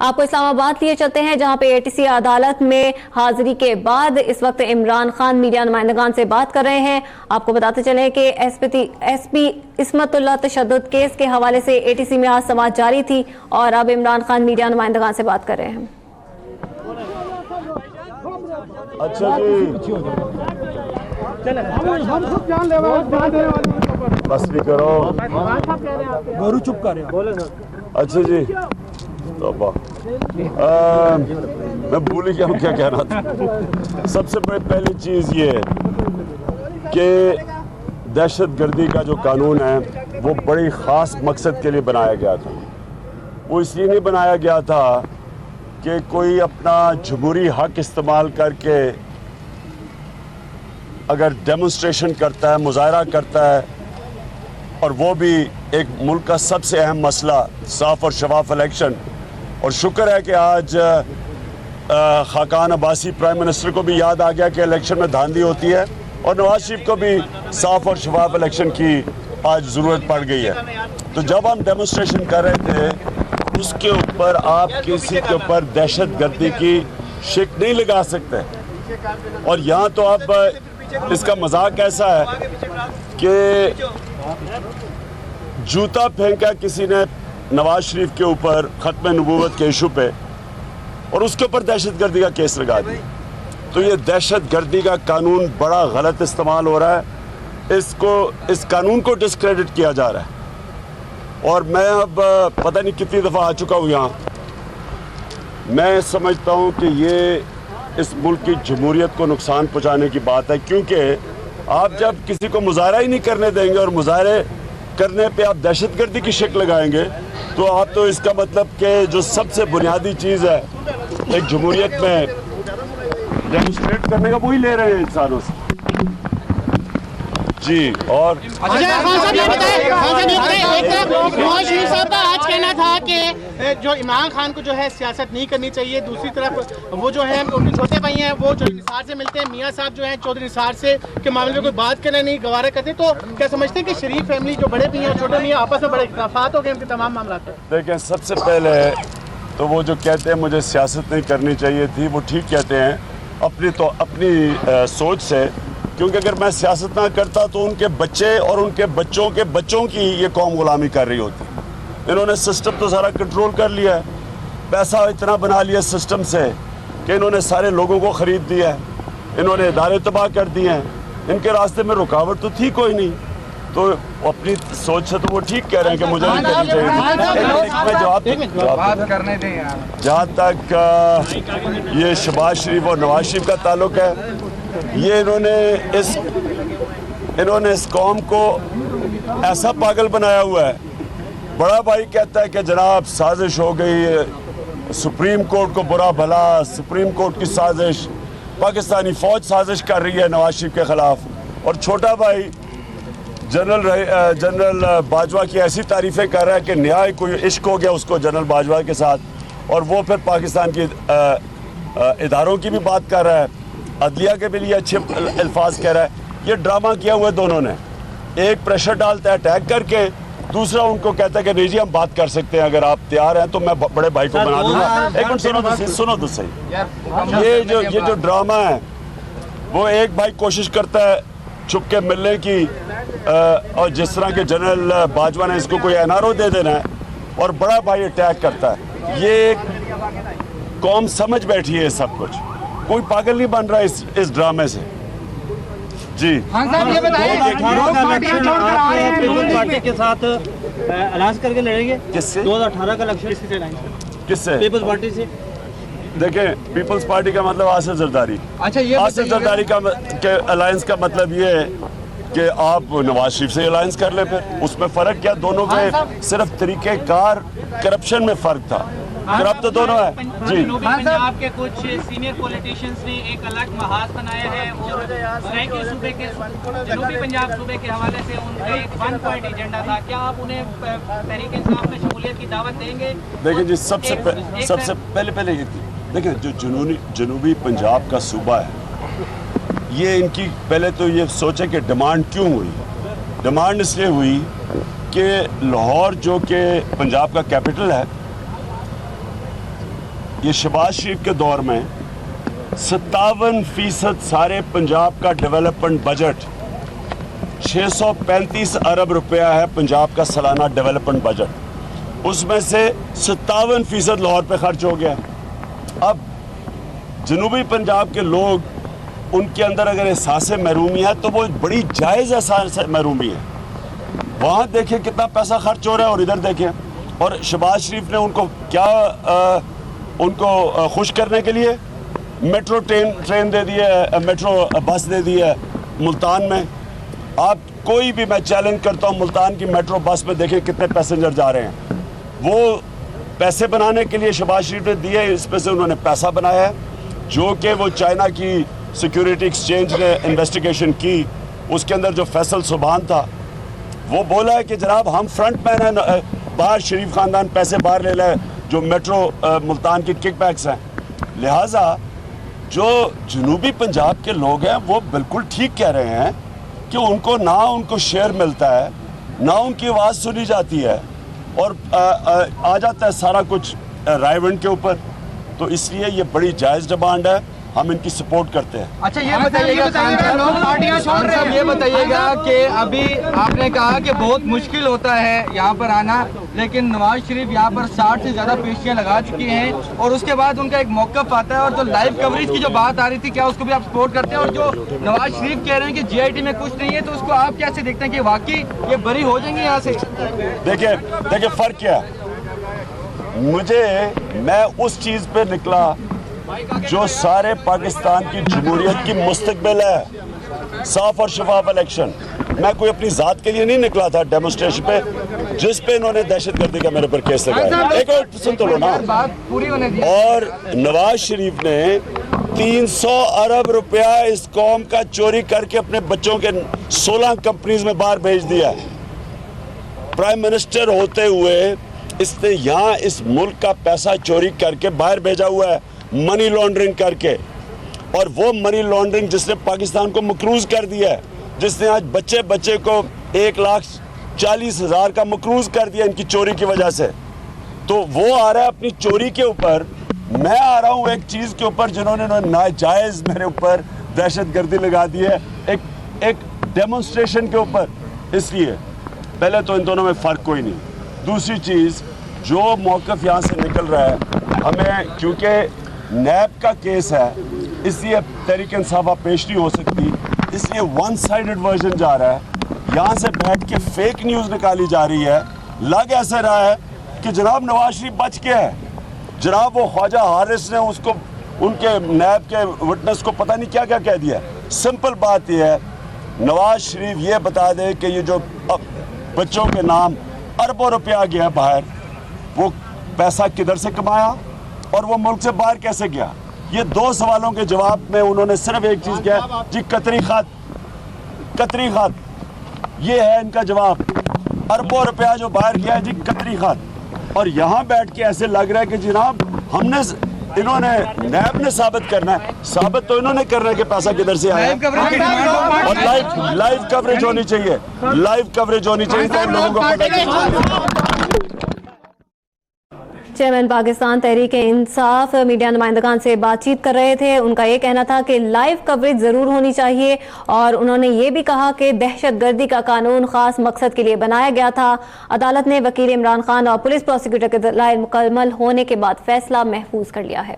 आपको इस्लामाबाद लिए चलते हैं, जहां पे एटीसी अदालत में हाजिरी के बाद इस वक्त इमरान खान मीडिया नुमाइंदगान से बात कर रहे हैं। आपको बताते चलें कि एसपी इस्मतुल्लाह तशद्दुद केस के हवाले से एटीसी में आज समाअत जारी थी और अब इमरान खान मीडिया नुमाइंदगान से बात कर रहे हैं। अच्छा जी, बस भी करो, गौरू चुप कर। अच्छा जी, तो मैं भूल ही गया हूँ क्या कह रहा था। सबसे पहली चीज़ ये है कि दहशतगर्दी का जो कानून है वो बड़ी ख़ास मकसद के लिए बनाया गया था। वो इसलिए नहीं बनाया गया था कि कोई अपना जमहूरी हक इस्तेमाल करके अगर डेमोन्स्ट्रेशन करता है, मुजाहरा करता है, और वो भी एक मुल्क का सबसे अहम मसला साफ और शफाफ इलेक्शन। और शुक्र है कि आज खाकान अब्बासी प्राइम मिनिस्टर को भी याद आ गया कि इलेक्शन में धांधली होती है, और नवाज शरीफ को भी साफ और शफाफ इलेक्शन की आज ज़रूरत पड़ गई है। तो जब हम डेमोन्स्ट्रेशन कर रहे थे उसके ऊपर आप किसी के ऊपर दहशतगर्दी की शिक नहीं लगा सकते। और यहाँ तो अब इसका मजाक ऐसा है कि जूता फेंका किसी ने नवाज शरीफ के ऊपर ख़त्म नबूवत के इशू पे, और उसके ऊपर दहशतगर्दी का केस लगा दिया। तो ये दहशतगर्दी का कानून बड़ा गलत इस्तेमाल हो रहा है, इस कानून को डिस्क्रेडिट किया जा रहा है। और मैं अब पता नहीं कितनी दफ़ा आ चुका हूँ यहाँ। मैं समझता हूँ कि ये इस मुल्क की जमहूरियत को नुकसान पहुँचाने की बात है, क्योंकि आप जब किसी को मुजाहरा ही नहीं करने देंगे और मुजाहरे करने पे आप दहशतगर्दी की शिक लगाएंगे, तो आप तो इसका मतलब कि जो सबसे बुनियादी चीज़ है एक जमहूरियत में डेमोन्स्ट्रेट करने का, वही ले रहे हैं इंसानों से जी। और नवाज शरीफ साहब का आज कहना था कि जो इमरान खान को जो है सियासत नहीं करनी चाहिए, दूसरी तरफ वो जो है उनके छोटे भाई हैं वो जो निसार से मिलते हैं, मियाँ साहब जो हैं चौधरी निसार से के मामले में कोई बात करना नहीं गवारा करते, तो क्या समझते हैं कि शरीफ फैमिली जो बड़े मियाँ और छोटे मियाँ आपस में बड़े इख्तिलाफात हो गए उनके तमाम मामला? देखें, सबसे पहले तो वो जो कहते हैं मुझे सियासत नहीं करनी चाहिए थी, वो ठीक कहते हैं अपनी सोच से, क्योंकि अगर मैं सियासत ना करता तो उनके बच्चे और उनके बच्चों के बच्चों की ये कौम गुलामी कर रही होती। इन्होंने सिस्टम तो सारा कंट्रोल कर लिया है, पैसा इतना बना लिया सिस्टम से कि इन्होंने सारे लोगों को ख़रीद दिया है, इन्होंने इदारे तबाह कर दिए हैं। इनके रास्ते में रुकावट तो थी कोई नहीं, तो अपनी सोच से तो वो ठीक कह रहे हैं कि मुझे नहीं करनी चाहिए। जवाब करने दें यार। जहाँ तक ये शहबाज शरीफ और नवाज शरीफ का ताल्लुक है, ये इन्होंने इस कौम को ऐसा पागल बनाया हुआ है। बड़ा भाई कहता है कि जनाब साजिश हो गई है, सुप्रीम कोर्ट को बुरा भला, सुप्रीम कोर्ट की साजिश, पाकिस्तानी फ़ौज साजिश कर रही है नवाज शरीफ के ख़िलाफ़। और छोटा भाई जनरल बाजवा की ऐसी तारीफ़ें कर रहा है कि न्याय कोई इश्क हो गया उसको जनरल बाजवा के साथ, और वो फिर पाकिस्तान के इदारों की भी बात कर रहा है, अदलिया के भी लिए अच्छे अल्फाज कह रहा है। ये ड्रामा किया हुआ है दोनों ने, एक प्रेशर डालता है अटैक करके, दूसरा उनको कहता है कि नहीं जी हम बात कर सकते हैं, अगर आप तैयार हैं तो मैं बड़े भाई को बना दूंगा। एक मिनट सुनो तो सही। ये जो ड्रामा है वो एक भाई कोशिश करता है छुप के मिलने की, और जिस तरह के जनरल बाजवा ने इसको कोई एनआरओ दे देना है, और बड़ा भाई अटैक करता है। ये कौम समझ बैठी है सब कुछ, कोई पागल नहीं बन रहा इस ड्रामे से जी। ये बताइए पीपल्स पार्टी के साथ अलायंस करके लड़ेंगे? किससे? 2018 का इलेक्शन किससे? पीपल्स पार्टी से। देखें, पीपल्स पार्टी का मतलब आसिफ जरदारी। अच्छा, ये आसिफ जरदारी के अलायंस का मतलब ये है कि आप नवाज शरीफ से अलायंस कर ले, फिर उसमें फ़र्क क्या? दोनों के सिर्फ तरीक़ेकार करप्शन में फ़र्क था, करप्ट तो दोनों है जी। पंजाब के कुछ सीनियर पॉलिटिशियंस ने एक अलग महाज बनाया है और सरायके सूबे के जनूबी पंजाब सूबे के हवाले से उनका एक वन पॉइंट एजेंडा था। क्या आप उन्हें तहरीक इंसाफ में शमूलियत की दावत देंगे? देखिए जी, सबसे पहले देखिए, जो जनूबी पंजाब का सूबा है, ये इनकी पहले तो ये सोचे कि डिमांड क्यों हुई। डिमांड इसलिए हुई कि लाहौर जो कि पंजाब का कैपिटल है, ये शहबाज शरीफ के दौर में 57% सारे पंजाब का डेवलपमेंट बजट 635 अरब रुपया है पंजाब का सालाना डेवलपमेंट बजट, उसमें से 57% लाहौर पे खर्च हो गया। अब जनूबी पंजाब के लोग, उनके अंदर अगर एहसास महरूमी है तो वो बड़ी जायज़ एहसास महरूमी है। वहाँ देखें कितना पैसा खर्च हो रहा है और इधर देखें। और शहबाज शरीफ ने उनको क्या उनको खुश करने के लिए मेट्रो ट्रेन दे दी है, मेट्रो बस दे दी है मुल्तान में। आप कोई भी, मैं चैलेंज करता हूँ, मुल्तान की मेट्रो बस में देखें कितने पैसेंजर जा रहे हैं। वो पैसे बनाने के लिए शहबाज शरीफ ने दिए, इसमें से उन्होंने पैसा बनाया है, जो कि वो चाइना की सिक्योरिटी एक्सचेंज ने इन्वेस्टिगेशन की। उसके अंदर जो फैसल सुबहान था वो बोला है कि जनाब हम फ्रंट मैन हैं, बाहर शरीफ ख़ानदान पैसे बाहर ले लें, जो मेट्रो मुल्तान की किकबैक्स हैं। लिहाजा जो जनूबी पंजाब के लोग हैं वो बिल्कुल ठीक कह रहे हैं कि उनको ना उनको शेयर मिलता है, ना उनकी आवाज़ सुनी जाती है, और आ जाता है सारा कुछ रायवंड के ऊपर। तो इसलिए ये बड़ी जायज़ डिमांड है, हम इनकी सपोर्ट करते हैं। अच्छा ये बताइएगा खान साहब, ये बताइएगा कि अभी आपने कहा कि बहुत मुश्किल होता है यहाँ पर आना, लेकिन नवाज शरीफ यहाँ पर 60 से ज़्यादा पेशियाँ लगा चुकी हैं और उसके बाद उनका एक मौक़िफ़ आता है। और जो लाइव कवरेज की जो बात आ रही थी, क्या उसको भी आप सपोर्ट करते हैं? और जो नवाज शरीफ कह रहे हैं कि GIT में कुछ नहीं है, तो उसको आप कैसे देखते हैं कि वाकई ये बरी हो जाएंगे यहाँ से? देखिए फ़र्क क्या है, मैं उस चीज़ पे निकला जो सारे पाकिस्तान की जमहूरियत की मुस्तकबिल है, साफ और शफाफ इलेक्शन। मैं कोई अपनी ज़ात के लिए नहीं निकला था डेमोन्स्ट्रेशन पे, जिस पे इन्होंने दहशतगर्दी का मेरे पर केस लगाया। एक और सुन तो लो ना। और नवाज शरीफ ने 300 अरब रुपया इस कौम का चोरी करके अपने बच्चों के 16 कंपनीज में बाहर भेज दिया। प्राइम मिनिस्टर होते हुए इसने यहाँ इस मुल्क का पैसा चोरी करके बाहर भेजा हुआ है, मनी लॉन्ड्रिंग करके। और वो मनी लॉन्ड्रिंग जिसने पाकिस्तान को मकरूज कर दिया है, जिसने आज बच्चे बच्चे को 1,40,000 का मकरूज कर दिया इनकी चोरी की वजह से, तो वो आ रहा है अपनी चोरी के ऊपर। मैं आ रहा हूँ एक चीज़ के ऊपर जिन्होंने नाजायज़ मेरे ऊपर दहशतगर्दी लगा दी है, एक डेमोन्स्ट्रेशन के ऊपर। इसलिए पहले तो इन दोनों में फ़र्क कोई नहीं। दूसरी चीज़, जो मौक़िफ़ यहाँ से निकल रहा है, हमें क्योंकि नैब का केस है इसलिए तहरीक इंसाफ पेश नहीं हो सकती, इसलिए वन साइडेड वर्जन जा रहा है। यहाँ से बैठ के फेक न्यूज़ निकाली जा रही है। लग ऐसा रहा है कि जनाब नवाज शरीफ बच गया है, जनाब वो ख्वाजा हारिस ने उसको, उनके नैब के विटनेस को पता नहीं क्या क्या कह दिया। सिंपल बात यह है, नवाज शरीफ ये बता दे कि ये जो बच्चों के नाम अरबों रुपया गया बाहर, वो पैसा किधर से कमाया और वो मुल्क से बाहर कैसे गया। ये दो सवालों के जवाब में उन्होंने सिर्फ एक चीज़ किया जी, कतरी खात। ये है इनका जवाब, अरबों रुपया जो बाहर गया जी, कतरी खात। और यहाँ बैठ के ऐसे लग रहा है कि जनाब इन्होंने नैब ने साबित करना है, साबित तो इन्होंने करना है कि पैसा किधर से आया। और लाइव कवरेज होनी चाहिए, लाइव कवरेज होनी चाहिए तो लोगों को पता चले। चेयरमैन पाकिस्तान तहरीक इंसाफ मीडिया नुमाइंदगान से बातचीत कर रहे थे। उनका ये कहना था कि लाइव कवरेज ज़रूर होनी चाहिए, और उन्होंने ये भी कहा कि दहशतगर्दी का कानून ख़ास मकसद के लिए बनाया गया था। अदालत ने वकील इमरान खान और पुलिस प्रोसिक्यूटर के दलाइल मुकम्मल होने के बाद फैसला महफूज कर लिया है।